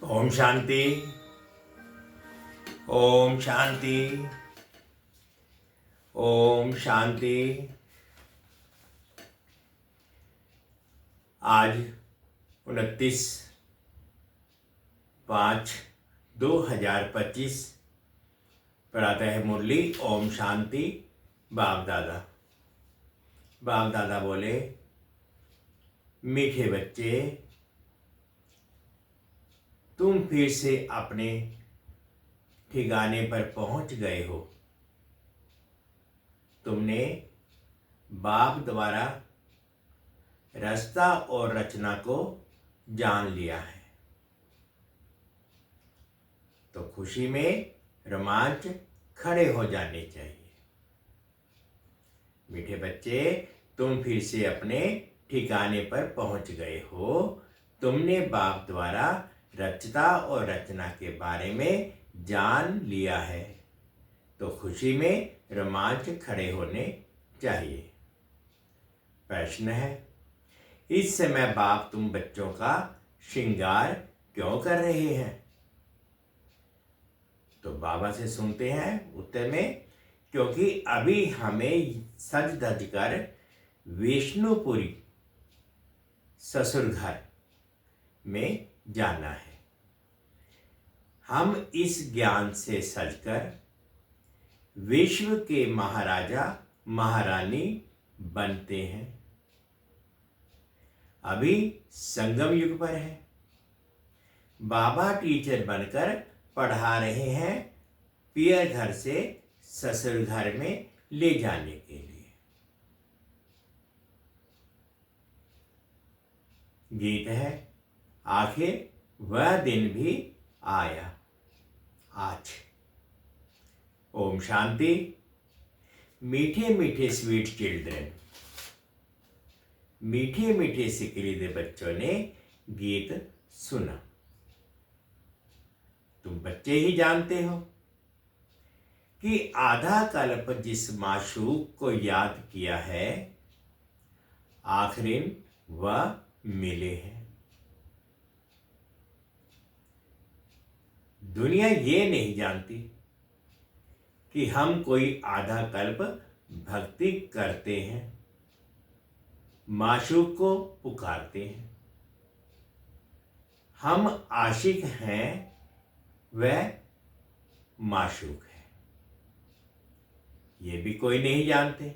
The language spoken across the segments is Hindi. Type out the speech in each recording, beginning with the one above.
ओम शांति। ओम शांति। ओम शांति। आज 29/5/2025 प्रातः मुरली ओम शांति। बाप दादा बोले, मीठे बच्चे, तुम फिर से अपने ठिकाने पर पहुंच गए हो। तुमने बाप द्वारा रास्ता और रचना को जान लिया है, तो खुशी में रोमांच खड़े हो जाने चाहिए। मीठे बच्चे, तुम फिर से अपने ठिकाने पर पहुंच गए हो। तुमने बाप द्वारा रचता और रचना के बारे में जान लिया है, तो खुशी में रोमांच खड़े होने चाहिए। प्रश्न है, इस समय बाप तुम बच्चों का श्रृंगार क्यों कर रहे हैं? तो बाबा से सुनते हैं उत्तर में, क्योंकि अभी हमें सज धज कर विष्णुपुरी ससुर घर में जाना है। हम इस ज्ञान से सजकर विश्व के महाराजा महारानी बनते हैं। अभी संगम युग पर है। बाबा टीचर बनकर पढ़ा रहे हैं, पियर घर से ससुर घर में ले जाने के लिए। गीत है, आखिर वह दिन भी आया आज। ओम शांति। मीठे मीठे स्वीट चिल्ड्रन, मीठे मीठे सिकरीदे बच्चों ने गीत सुना। तुम बच्चे ही जानते हो कि आधा कल्प जिस माशूक को याद किया है, आखिर वह मिले हैं। दुनिया ये नहीं जानती कि हम कोई आधा कल्प भक्ति करते हैं, माशूक को पुकारते हैं। हम आशिक हैं, वह माशूक है, ये भी कोई नहीं जानते।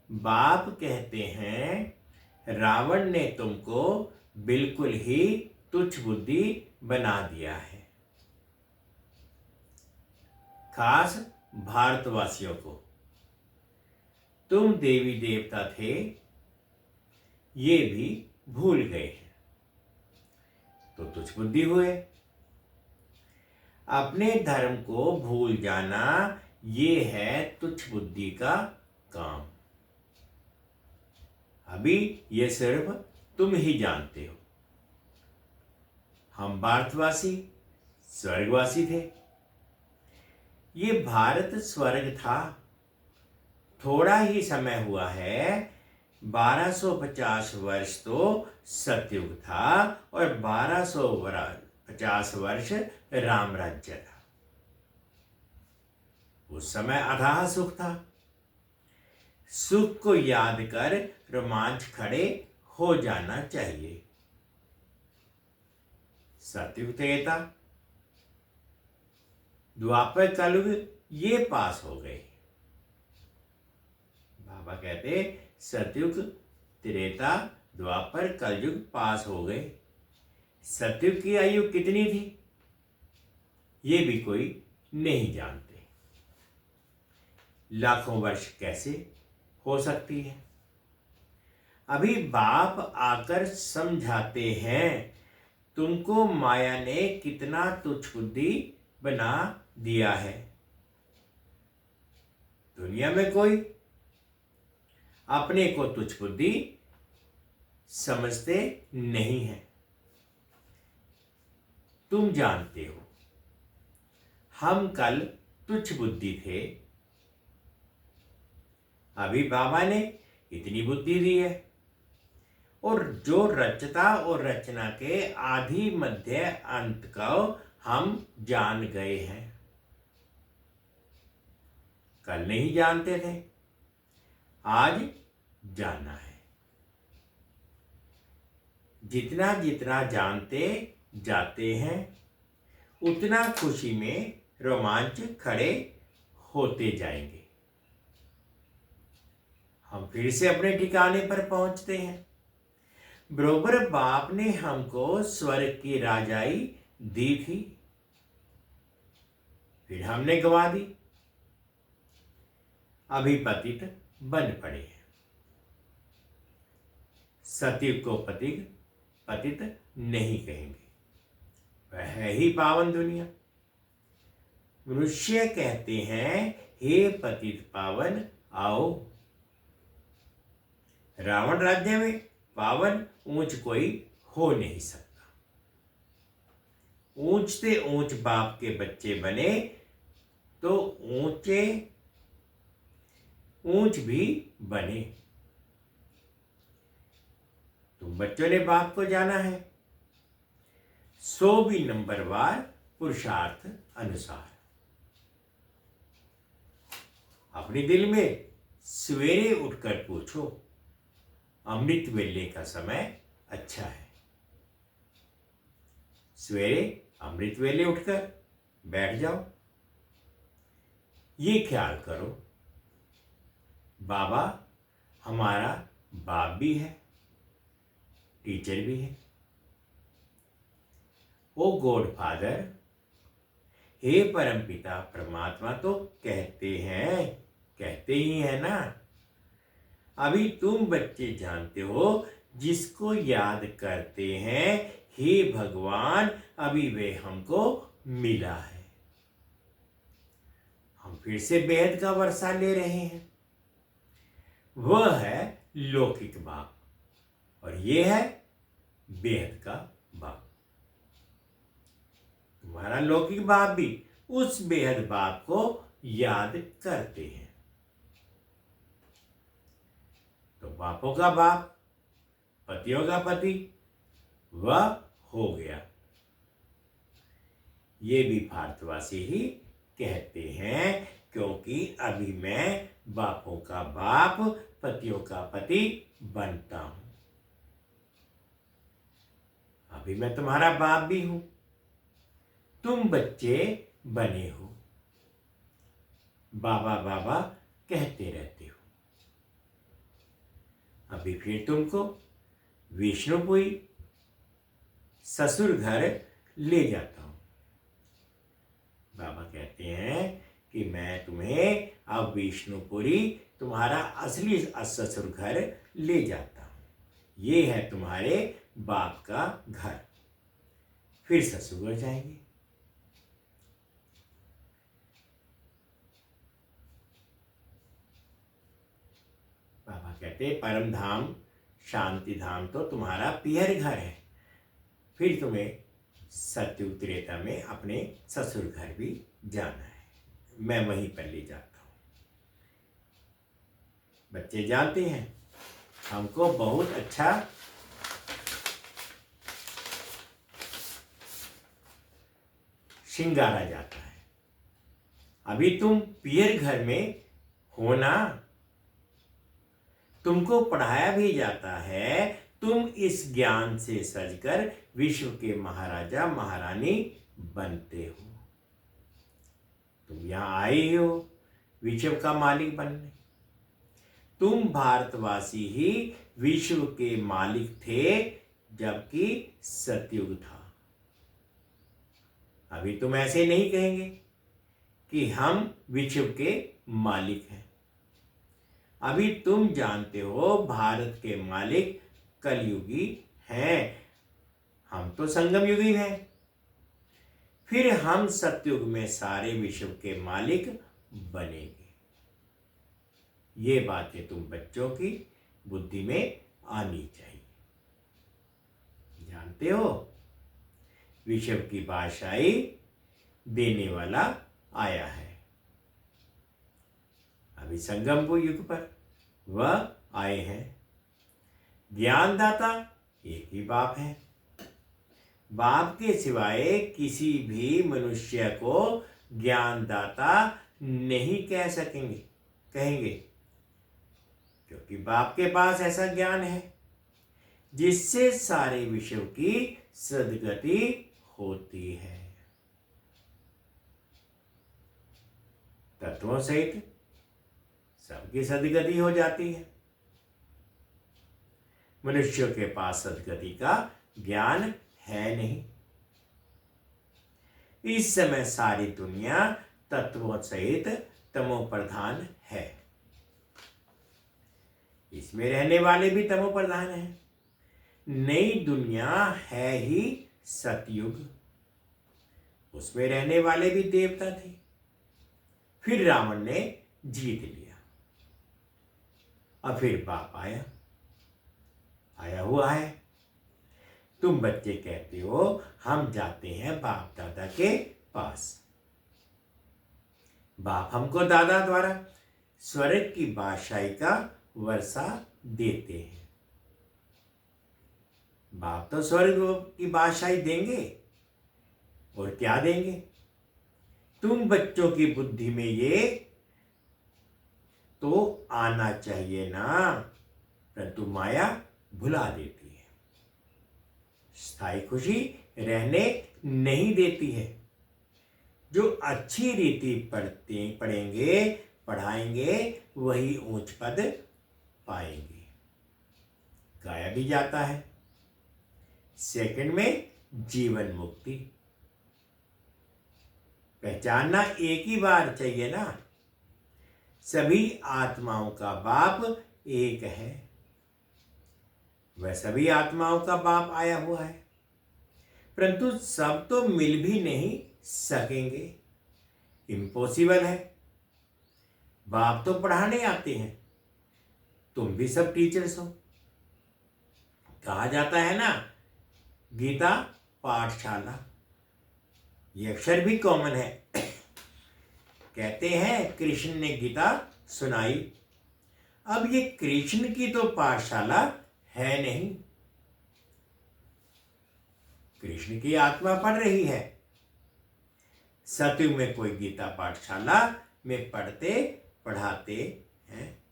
बाप कहते हैं, रावण ने तुमको बिल्कुल ही तुच्छ बुद्धि बना दिया है। खास भारतवासियों को, तुम देवी देवता थे ये भी भूल गए हैं, तो तुच्छ बुद्धि हुए। अपने धर्म को भूल जाना ये है तुच्छ बुद्धि का काम। अभी ये सिर्फ तुम ही जानते हो। हम भारतवासी स्वर्गवासी थे। ये भारत स्वर्ग था। थोड़ा ही समय हुआ है। 1250 वर्ष तो सतयुग था और 1250 वर्ष राम राज्य था। उस समय अथाह सुख था। सुख को याद कर रोमांच खड़े हो जाना चाहिए। सतयुग त्रेता द्वापर कलयुग ये पास हो गए। बाबा कहते, सतयुग त्रेता द्वापर कलयुग पास हो गए। सतयुग की आयु कितनी थी ये भी कोई नहीं जानते। लाखों वर्ष कैसे हो सकती है? अभी बाप आकर समझाते हैं, तुमको माया ने कितना तुच्छ बुद्धि बना दिया है। दुनिया में कोई अपने को तुच्छ बुद्धि समझते नहीं है। तुम जानते हो, हम कल तुच्छ बुद्धि थे। अभी बाबा ने इतनी बुद्धि दी है और जो रचता और रचना के आदि मध्य अंत को हम जान गए हैं। कल नहीं जानते थे, आज जानना है। जितना जितना जानते जाते हैं उतना खुशी में रोमांच खड़े होते जाएंगे। हम फिर से अपने ठिकाने पर पहुंचते हैं। बरोबर बाप ने हमको स्वर्ग की राजाई दी थी, फिर हमने गवा दी। अभी पतित बन पड़े हैं। सतयुग को पतित नहीं कहेंगे, वह है ही पावन दुनिया। मनुष्य कहते हैं, हे पतित पावन आओ। रावण राज्य में पावन ऊंच कोई हो नहीं सकता। ऊंच से ऊंच बाप के बच्चे बने तो ऊंच भी बने। तुम बच्चों ने बाप को जाना है, 100 भी नंबरवार पुरुषार्थ अनुसार। अपने दिल में सवेरे उठकर पूछो, अमृत वेले का समय अच्छा है। सवेरे अमृत वेले उठकर बैठ जाओ। ये ख्याल करो, बाबा हमारा बाप भी है, टीचर भी है। ओ गॉड फादर, हे परमपिता परमात्मा तो कहते ही है ना। अभी तुम बच्चे जानते हो, जिसको याद करते हैं, हे भगवान अभी वे हमको मिला है। हम फिर से बेहद का वर्षा ले रहे हैं। वह है लौकिक बाप और ये है बेहद का बाप। तुम्हारा लौकिक बाप भी उस बेहद बाप को याद करते हैं। तो बापों का बाप, पतियों का पति वह हो गया। ये भी भारतवासी ही कहते हैं, क्योंकि अभी मैं बापों का बाप, पतियों का पति बनता हूं। अभी मैं तुम्हारा बाप भी हूं, तुम बच्चे बने हो, बाबा बाबा कहते रहते हो। अभी फिर तुमको विष्णुपुरी ससुर घर ले जाता हूं। बाबा कहते हैं कि मैं तुम्हें अब विष्णुपुरी तुम्हारा असली ससुर घर ले जाता हूं। ये है तुम्हारे बाप का घर। फिर ससुर घर जाएंगे। बाबा कहते परम धाम शांति धाम तो तुम्हारा पियर घर है। फिर तुम्हें सत्युग त्रेता में अपने ससुर घर भी जाना है, मैं वहीं पर ले जाता हूं। बच्चे जानते हैं, हमको बहुत अच्छा श्रृंगारा जाता है। अभी तुम पियर घर में हो ना, तुमको पढ़ाया भी जाता है। तुम इस ज्ञान से सजकर विश्व के महाराजा महारानी बनते हो। तुम यहां आए हो विश्व का मालिक बनने। तुम भारतवासी ही विश्व के मालिक थे जबकि सतयुग था। अभी तुम ऐसे नहीं कहेंगे कि हम विश्व के मालिक हैं। अभी तुम जानते हो भारत के मालिक कलयुगी हैं, हम तो संगम युगी हैं। फिर हम सतयुग में सारे विश्व के मालिक बनेंगे। ये बातें तुम बच्चों की बुद्धि में आनी चाहिए। जानते हो, विश्व की बादशाही देने वाला आया है। अभी संगम युग पर वह आए हैं। ज्ञानदाता एक ही बाप है। बाप के सिवाय किसी भी मनुष्य को ज्ञानदाता नहीं कहेंगे, क्योंकि बाप के पास ऐसा ज्ञान है जिससे सारे विषयों की सद्गति होती है। तत्वों सहित सबकी सद्गति हो जाती है। मनुष्यों के पास सद्गति का ज्ञान है नहीं। इस समय सारी दुनिया तत्वों सहित तमो प्रधान है। इसमें रहने वाले भी तमो प्रधान हैं। नई दुनिया है ही सतयुग, उसमें रहने वाले भी देवता थे। फिर रावण ने जीत लिया। अब फिर बाप आया हुआ है। तुम बच्चे कहते हो हम जाते हैं बाप दादा के पास। बाप हमको दादा द्वारा स्वर्ग की बादशाही का वर्षा देते हैं। बाप तो स्वर्ग की बादशाही देंगे, और क्या देंगे? तुम बच्चों की बुद्धि में ये तो आना चाहिए ना, परंतु माया भुला देती है, स्थायी खुशी रहने नहीं देती है। जो अच्छी रीति पढ़ाएंगे वही ऊंच पद पाएंगे। गाया भी जाता है, सेकंड में जीवन मुक्ति। पहचानना एक ही बार चाहिए ना। सभी आत्माओं का बाप एक है। वह सभी आत्माओं का बाप आया हुआ है, परंतु सब तो मिल भी नहीं सकेंगे, इम्पॉसिबल है। बाप तो पढ़ाने आते हैं, तुम भी सब टीचर्स हो। कहा जाता है ना, गीता पाठशाला, ये अक्षर भी कॉमन है। कहते हैं कृष्ण ने गीता सुनाई। अब ये कृष्ण की तो पाठशाला है नहीं, कृष्ण की आत्मा पढ़ रही है। सतयुग में कोई गीता पाठशाला में पढ़ाते हैं?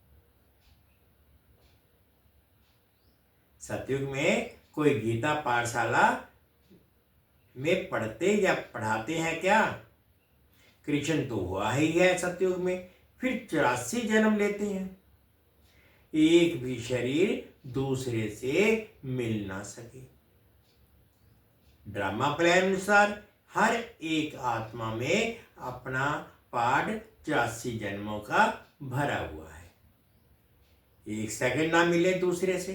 सतयुग में कोई गीता पाठशाला में पढ़ते या पढ़ाते हैं क्या? कृष्ण तो हुआ ही है सतयुग में, फिर 84 जन्म लेते हैं। एक भी शरीर दूसरे से मिल ना सके। ड्रामा प्लान अनुसार हर एक आत्मा में अपना पार्ट 84 जन्मों का भरा हुआ है। एक सेकंड ना मिले दूसरे से,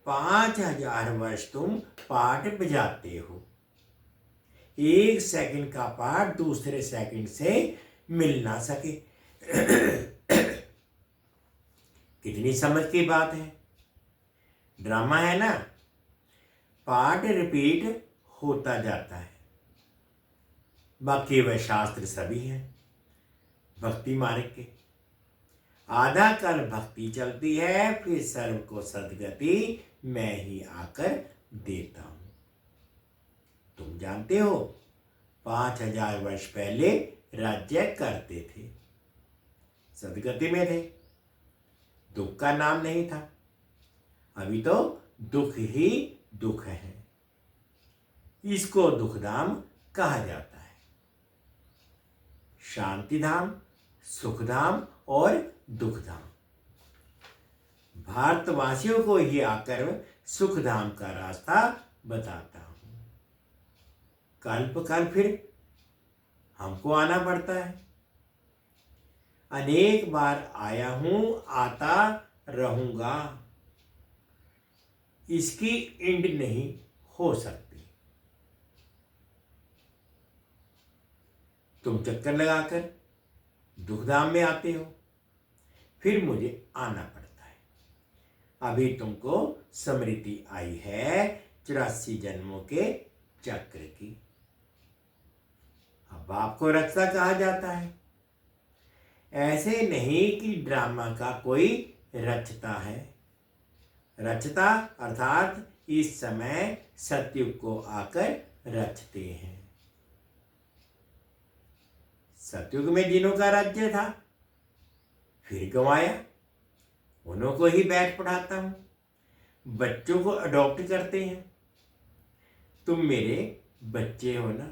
5000 वर्ष तुम पार्ट बजाते हो। एक सेकंड का पार्ट दूसरे सेकंड से मिल ना सके। कितनी समझ की बात है। ड्रामा है ना, पार्ट रिपीट होता जाता है। बाकी वह शास्त्र सभी हैं भक्ति मार्ग के। आधा कल भक्ति चलती है, फिर सर्व को सद्गति मैं ही आकर देता हूं। तुम जानते हो 5000 वर्ष पहले राज्य करते थे, सद्गति में थे, दुख का नाम नहीं था। अभी तो दुख ही दुख है। इसको दुखधाम कहा जाता है। शांतिधाम, सुखधाम और दुखधाम। भारतवासियों को ही आकर सुखधाम का रास्ता बताता हूं। कल्प फिर हमको आना पड़ता है। अनेक बार आया हूं, आता रहूंगा, इसकी एंड नहीं हो सकती। तुम चक्कर लगाकर दुखधाम में आते हो, फिर मुझे आना पड़ता है। अभी तुमको स्मृति आई है 84 जन्मों के चक्र की। अब बाप को रचता कहा जाता है। ऐसे नहीं कि ड्रामा का कोई रचता है। रचता अर्थात इस समय सतयुग को आकर रचते हैं। सतयुग में जिनों का राज्य था फिर गंवाया, उन्हों को ही बैठ पढ़ाता हूं, बच्चों को अडॉप्ट करते हैं। तुम मेरे बच्चे हो ना,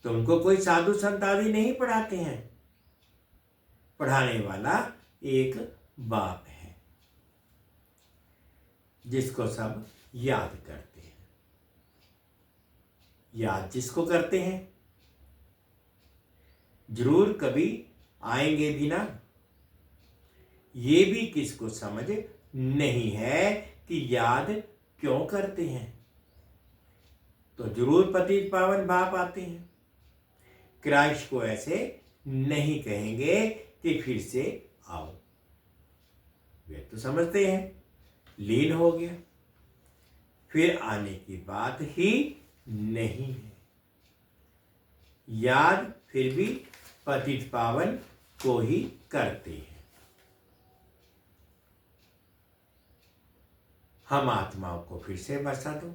तुमको कोई साधु संत आदि नहीं पढ़ाते हैं, पढ़ाने वाला एक बाप है जिसको सब याद करते हैं। याद जिसको करते हैं जरूर कभी आएंगे भी ना। ये भी किसको समझ नहीं है कि याद क्यों करते हैं, तो जरूर पतित पावन बाप आते हैं। क्राइस्ट को ऐसे नहीं कहेंगे कि फिर से आओ, वे तो समझते हैं लीन हो गया, फिर आने की बात ही नहीं है। याद फिर भी पतित पावन को ही करते हैं। हम आत्माओं को फिर से बरसा दो।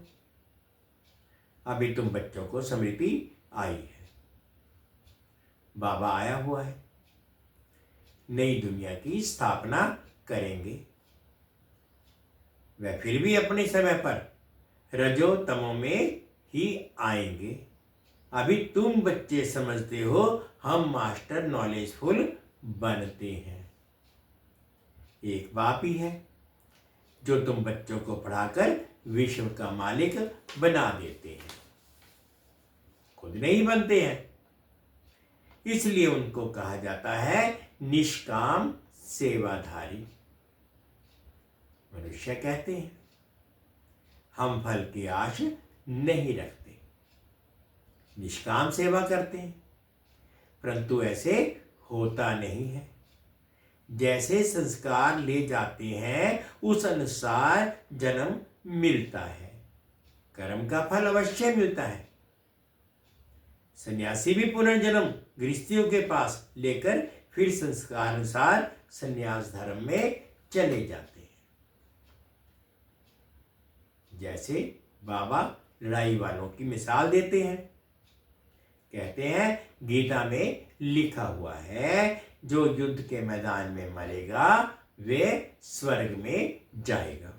अभी तुम बच्चों को स्मृति आई है, बाबा आया हुआ है, नई दुनिया की स्थापना करेंगे। वह फिर भी अपने समय पर रजो तमो में ही आएंगे। अभी तुम बच्चे समझते हो हम मास्टर नॉलेजफुल बनते हैं। एक बाप ही है जो तुम बच्चों को पढ़ाकर विश्व का मालिक बना देते हैं, खुद नहीं बनते हैं। इसलिए उनको कहा जाता है निष्काम सेवाधारी। मनुष्य कहते हैं हम फल की आश नहीं रखते, निष्काम सेवा करते हैं, परंतु ऐसे होता नहीं है। जैसे संस्कार ले जाते हैं उस अनुसार जन्म मिलता है, कर्म का फल अवश्य मिलता है। सन्यासी भी पुनर्जन्म गृहस्थियों के पास लेकर फिर संस्कार अनुसार सन्यास धर्म में चले जाते हैं। जैसे बाबा लड़ाई वालों की मिसाल देते हैं, कहते हैं गीता में लिखा हुआ है जो युद्ध के मैदान में मरेगा वे स्वर्ग में जाएगा,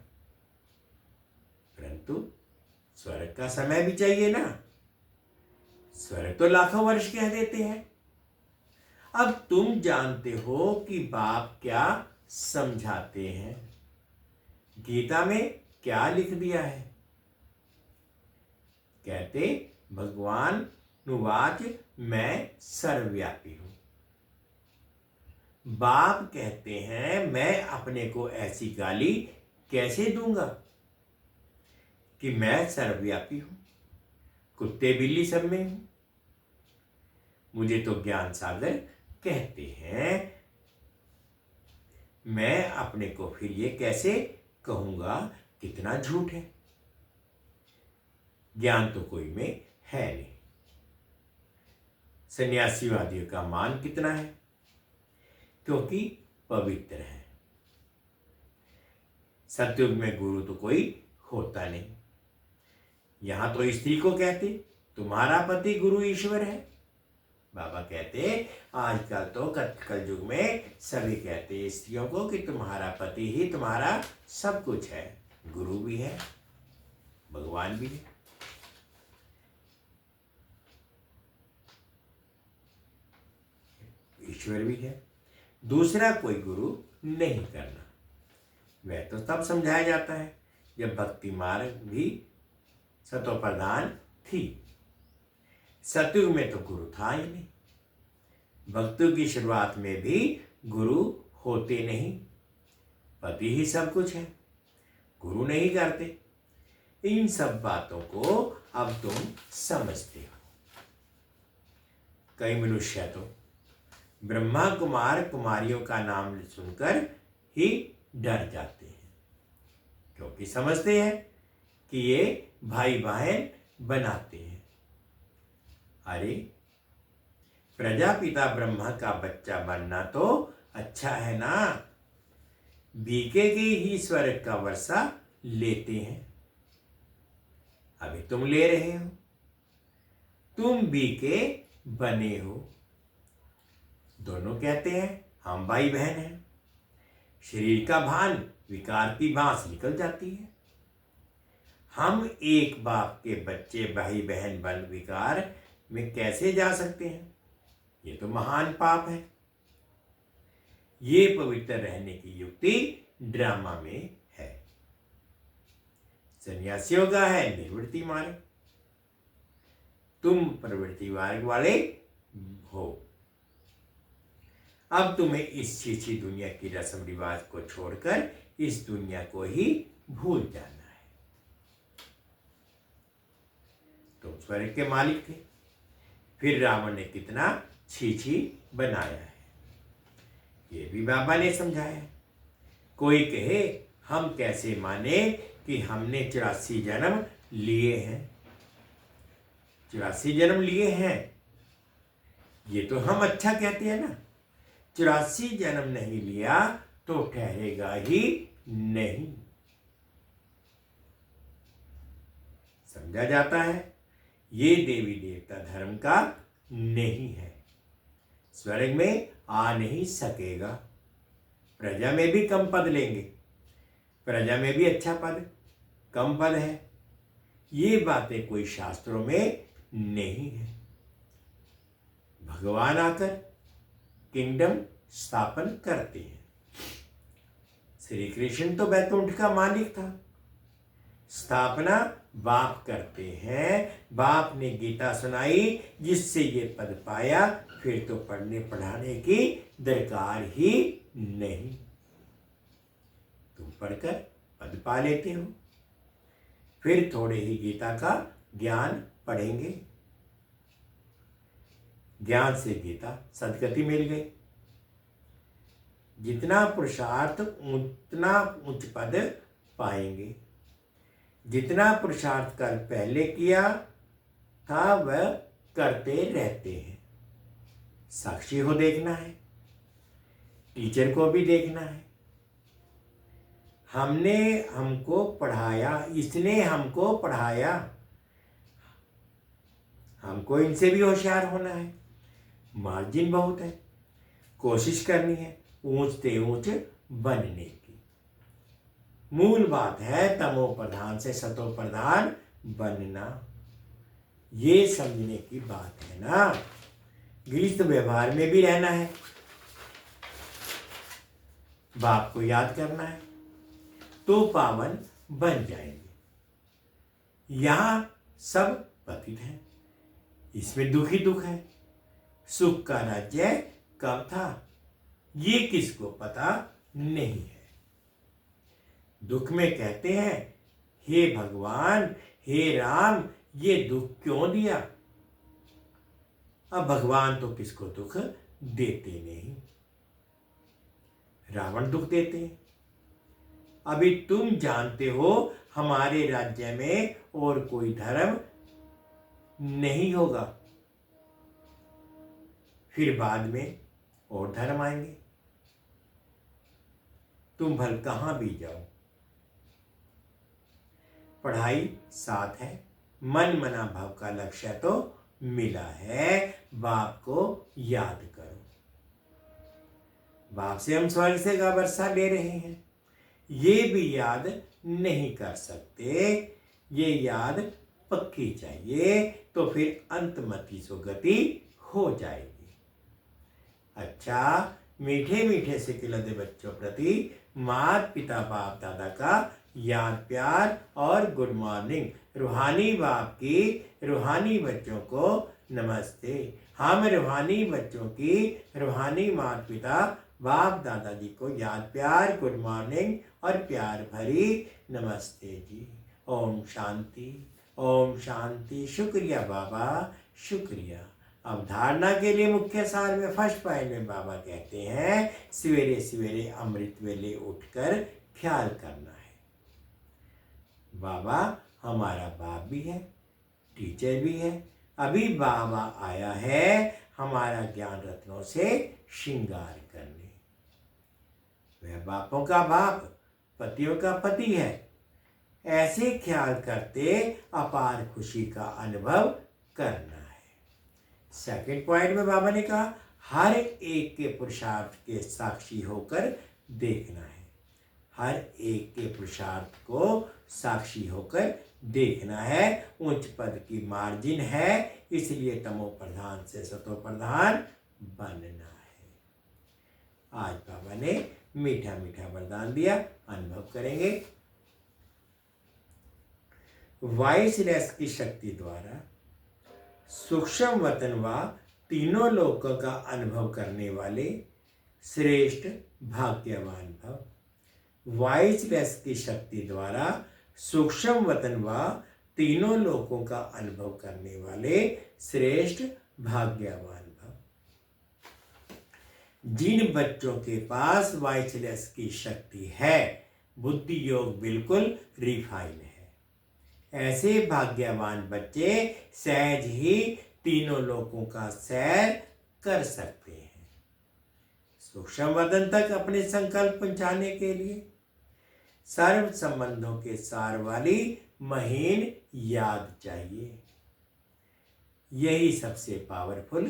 परंतु स्वर्ग का समय भी चाहिए ना। स्वर्ग तो लाखों वर्ष कह देते हैं। अब तुम जानते हो कि बाप क्या समझाते हैं, गीता में क्या लिख दिया है। कहते भगवान नुवाच मैं सर्वव्यापी हूं। बाप कहते हैं मैं अपने को ऐसी गाली कैसे दूंगा कि मैं सर्वव्यापी हूं, कुत्ते बिल्ली सब में हूं। मुझे तो ज्ञान सागर कहते हैं, मैं अपने को फिर ये कैसे कहूंगा, कितना झूठ है। ज्ञान तो कोई में है नहीं। सन्यासीवादियों का मान कितना है, क्योंकि पवित्र है। सतयुग में गुरु तो कोई होता नहीं। यहां तो स्त्री को कहते तुम्हारा पति गुरु ईश्वर है। बाबा कहते आजकल तो कल युग में सभी कहते स्त्रियों को कि तुम्हारा पति ही तुम्हारा सब कुछ है, गुरु भी है, भगवान भी है। ईश्वर भी है, दूसरा कोई गुरु नहीं करना। वह तो तब समझाया जाता है जब भक्ति मार्ग भी सतो प्रधान थी। सतयुग में तो गुरु था ही नहीं। भक्तों की शुरुआत में भी गुरु होते नहीं, पति ही सब कुछ है, गुरु नहीं करते। इन सब बातों को अब तुम समझते हो। कई मनुष्य तो ब्रह्मा कुमार कुमारियों का नाम सुनकर ही डर जाते हैं, क्योंकि समझते हैं कि ये भाई बहन बनाते हैं। अरे प्रजापिता ब्रह्मा का बच्चा बनना तो अच्छा है ना। बीके की ही स्वर्ग का वर्षा लेते हैं। अभी तुम ले रहे हो, तुम बीके बने हो। दोनों कहते हैं हम भाई बहन हैं। शरीर का भान विकार की बांस निकल जाती है। हम एक बाप के बच्चे भाई बहन बन विकार में कैसे जा सकते हैं? ये तो महान पाप है। ये पवित्र रहने की युक्ति ड्रामा में है। सन्यासियों का है निवृत्ति मार्ग, तुम प्रवृत्ति मार्ग वाले हो। अब तुम्हें इस छीछी दुनिया की रस्म रिवाज को छोड़कर इस दुनिया को ही भूल जाना है। तुम स्वर्ग के मालिक थे, फिर रावण ने कितना छीछी बनाया है, ये भी बाबा ने समझाया। कोई कहे हम कैसे माने कि हमने 84 जन्म लिए हैं। 84 जन्म लिए हैं, ये तो हम अच्छा कहते हैं ना। 84 जन्म नहीं लिया तो ठहरेगा ही नहीं। समझा जाता है ये देवी देवता धर्म का नहीं है, स्वर्ग में आ नहीं सकेगा। प्रजा में भी कम पद लेंगे, प्रजा में भी अच्छा पद कम पद है। ये बातें कोई शास्त्रों में नहीं है। भगवान आकर किंगडम स्थापन करते हैं। श्री कृष्ण तो बैकुंठ का मालिक था, स्थापना बाप करते हैं। बाप ने गीता सुनाई जिससे ये पद पाया, फिर तो पढ़ने पढ़ाने की दरकार ही नहीं। तुम पढ़कर पद पा लेते हो, फिर थोड़े ही गीता का ज्ञान पढ़ेंगे, ज्ञान से गीता सदगति मिल गई। जितना पुरुषार्थ उतना उच्च पद पाएंगे। जितना पुरुषार्थ कर पहले किया था वह करते रहते हैं। साक्षी को देखना है, टीचर को भी देखना है। हमने हमको पढ़ाया, इसने हमको पढ़ाया, हमको इनसे भी होशियार होना है। मार्जिन बहुत है, कोशिश करनी है ऊंचते ऊंच बनने की। मूल बात है तमो प्रधान से सतो प्रधान बनना। ये समझने की बात है ना। गृहस्थ व्यवहार में भी रहना है, बाप को याद करना है तो पावन बन जाएंगे। यहां सब पतित है, इसमें दुख ही दुख है। सुख का राज्य कब था ये किसको पता नहीं है। दुख में कहते हैं हे भगवान, हे राम, ये दुख क्यों दिया? अब भगवान तो किसको दुख देते नहीं, रावण दुख देते हैं। अभी तुम जानते हो हमारे राज्य में और कोई धर्म नहीं होगा, फिर बाद में और धर्म आएंगे। तुम भल कहां भी जाओ, पढ़ाई साथ है, मन मना भाव का लक्ष्य तो मिला है। बाप को याद करो। बाप से हम स्वर्ग से का वर्षा ले रहे हैं, ये भी याद नहीं कर सकते। ये याद पक्की चाहिए तो फिर अंतमति सुगति हो जाएगी। अच्छा, मीठे मीठे से खिलते बच्चों प्रति माता पिता बाप दादा का याद प्यार और गुड मॉर्निंग। रूहानी बाप की रूहानी बच्चों को नमस्ते। हम रूहानी बच्चों की रूहानी माता पिता बाप दादाजी को याद प्यार गुड मॉर्निंग और प्यार भरी नमस्ते जी। ओम शांति, ओम शांति। शुक्रिया बाबा, शुक्रिया। अब धारणा के लिए मुख्य सार में फर्स्ट पॉइंट में बाबा कहते हैं सवेरे सवेरे अमृत वेले उठकर ख्याल करना है। बाबा हमारा बाप भी है, टीचर भी है। अभी बाबा आया है हमारा ज्ञान रत्नों से श्रृंगार करने। वह बापों का बाप, पतियों का पति है। ऐसे ख्याल करते अपार खुशी का अनुभव करना है। सेकंड पॉइंट में बाबा ने कहा हर एक के पुरुषार्थ के साक्षी होकर देखना है। हर एक के पुरुषार्थ को साक्षी होकर देखना है। उच्च पद की मार्जिन है, इसलिए तमो प्रधान से सतो प्रधान बनना है। आज बाबा ने मीठा मीठा वरदान दिया, अनुभव करेंगे। वाइसनेस की शक्ति द्वारा सूक्ष्म वतन व तीनों लोकों का अनुभव करने वाले श्रेष्ठ भाग्यवान भव। वाइसनेस की शक्ति द्वारा सूक्ष्म वतन व तीनों लोकों का अनुभव करने वाले श्रेष्ठ भाग्यवान भव। जिन बच्चों के पास वाइसनेस की शक्ति है, बुद्धि योग बिल्कुल रिफाइन है। ऐसे भाग्यवान बच्चे सहज ही तीनों लोकों का सैर कर सकते हैं। सूक्ष्म वतन तक अपने संकल्प पहुंचाने के लिए सर्व संबंधों के सार वाली महीन याद चाहिए। यही सबसे पावरफुल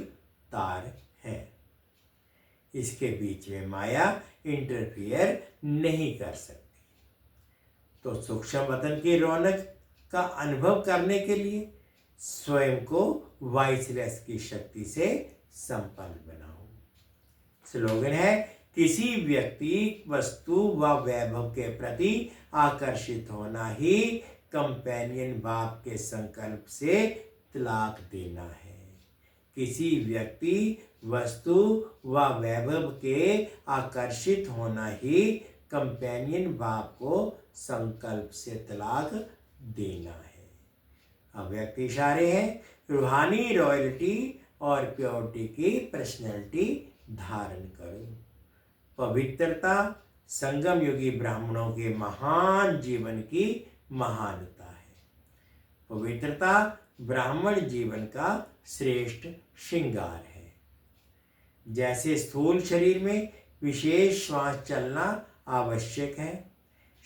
तार है। इसके बीच में माया इंटरफियर नहीं कर सकती। तो सूक्ष्म वतन की रौनक का अनुभव करने के लिए स्वयं को वाइसनेस की शक्ति से संपन्न बनाओ। स्लोगन है किसी व्यक्ति, वस्तु व वैभव के प्रति आकर्षित होना ही कंपेनियन बाप के संकल्प से तलाक देना है। किसी व्यक्ति, वस्तु व वैभव के आकर्षित होना ही कंपेनियन बाप को संकल्प से तलाक देना है। अव्यक्त इशारे हैं रूहानी रॉयल्टी और प्योरिटी की पर्सनैलिटी धारण करो। पवित्रता संगम युगी ब्राह्मणों के महान जीवन की महानता है। पवित्रता ब्राह्मण जीवन का श्रेष्ठ श्रृंगार है। जैसे स्थूल शरीर में विशेष श्वास चलना आवश्यक है,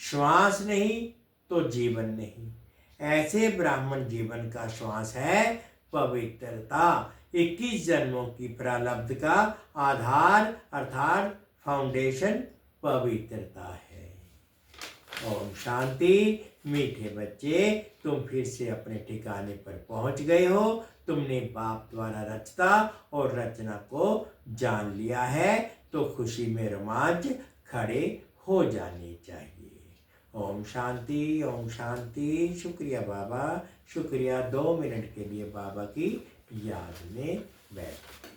श्वास नहीं तो जीवन नहीं, ऐसे ब्राह्मण जीवन का श्वास है पवित्रता। 21 जन्मों की प्रारब्ध का आधार अर्थात फाउंडेशन पवित्रता है। ओम शांति। मीठे बच्चे, तुम फिर से अपने ठिकाने पर पहुंच गए हो। तुमने बाप द्वारा रचता और रचना को जान लिया है, तो खुशी में रोमांच खड़े हो जाने चाहिए। ओम शांति, ओम शांति। शुक्रिया बाबा, शुक्रिया। 2 मिनट के लिए बाबा की याद में बैठ।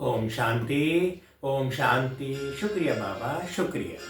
ओम शांति। ओम शांति। शुक्रिया बाबा, शुक्रिया।